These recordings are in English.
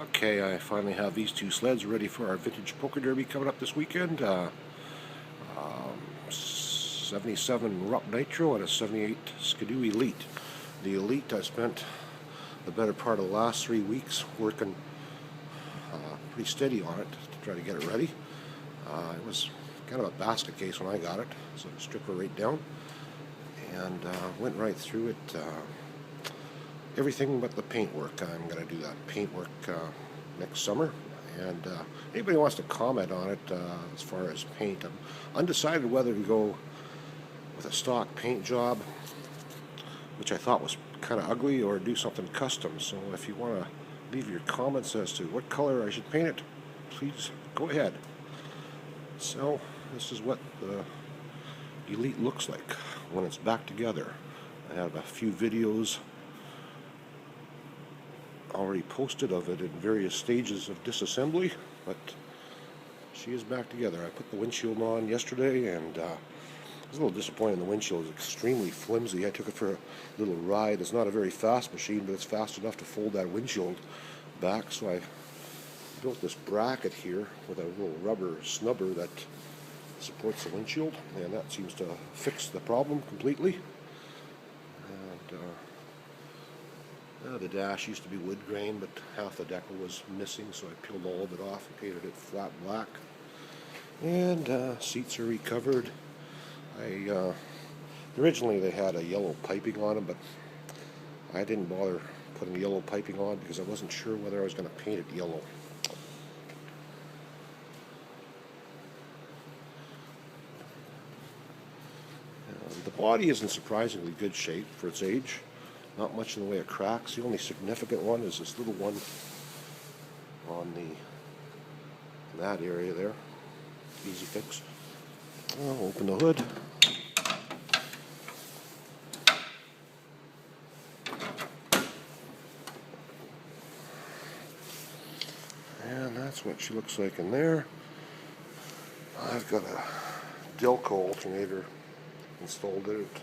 Okay, I finally have these two sleds ready for our vintage poker derby coming up this weekend. 77 Rupp Nitro and a 78 Skidoo Elite. The Elite, I spent the better part of the last 3 weeks working pretty steady on it to try to get it ready. It was kind of a basket case when I got it, so I stripped it right down and went right through it. Everything but the paintwork. I'm going to do that paintwork next summer, and anybody wants to comment on it as far as paint, I'm undecided whether to go with a stock paint job, which I thought was kind of ugly, or do something custom. So if you want to leave your comments as to what color I should paint it, please go ahead. So this is what the Elite looks like when it's back together. I have a few videos already posted of it in various stages of disassembly, but she is back together. I put the windshield on yesterday, and I was a little disappointed. The windshield is extremely flimsy. I took it for a little ride. It's not a very fast machine, but it's fast enough to fold that windshield back. So I built this bracket here with a little rubber snubber that supports the windshield, and that seems to fix the problem completely. And the dash used to be wood grain, but half the decal was missing, so I peeled all of it off and painted it flat black. And seats are recovered. Originally they had a yellow piping on them, but I didn't bother putting yellow piping on because I wasn't sure whether I was going to paint it yellow. The body is in surprisingly good shape for its age. Not much in the way of cracks. The only significant one is this little one on that area there. Easy fix. I'll open the hood. And that's what she looks like in there. I've got a Delco alternator installed in it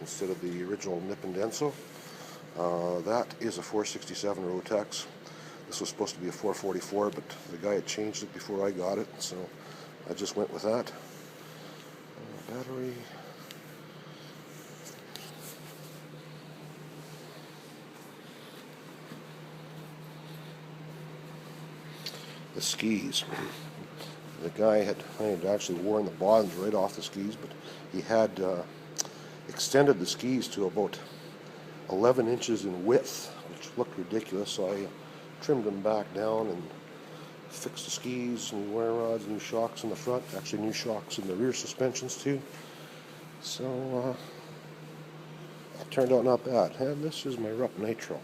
instead of the original Nip and Denso. That is a 467 Rotex. This was supposed to be a 444, but the guy had changed it before I got it, so I just went with that. Battery. The skis. The guy had actually worn the bottoms right off the skis, but he had extended the skis to about 11 inches in width, which looked ridiculous, so I trimmed them back down and fixed the skis, new wear rods, new shocks in the front, actually new shocks in the rear suspensions too. So it turned out not bad. And this is my Rupp Nitro.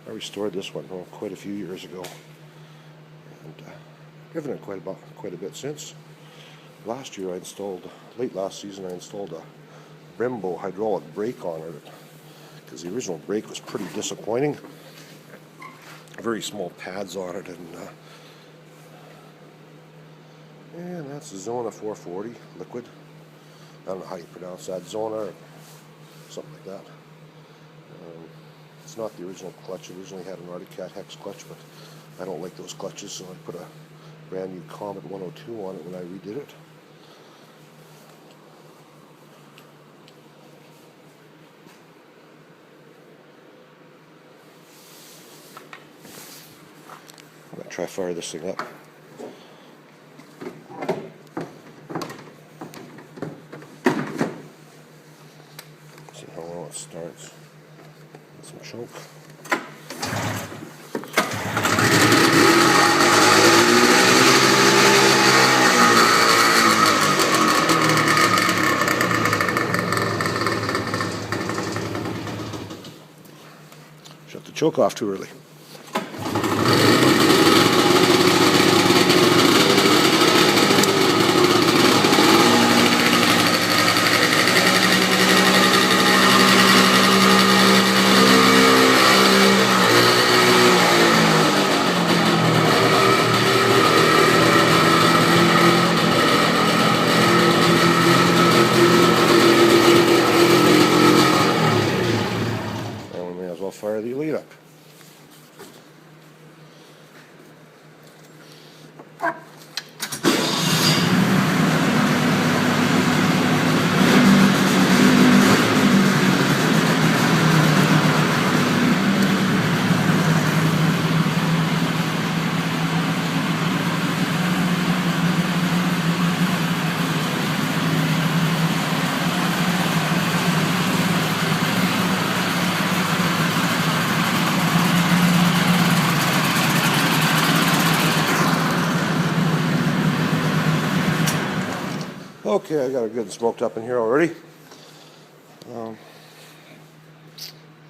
I restored this one quite a few years ago, and driven it quite a bit since. Last year late last season I installed a Brembo hydraulic brake on it, because the original brake was pretty disappointing. Very small pads on it, and that's the Zona 440 liquid. I don't know how you pronounce that, Zona or something like that. It's not the original clutch. It originally had an Arctic hex clutch, but I don't like those clutches, so I put a brand new Comet 102 on it when I redid it. I'm going to try to fire this thing up. See how well it starts. Get some choke. Shut the choke off too early. Fire the Elite up. Okay, I got it good and smoked up in here already.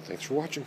Thanks for watching.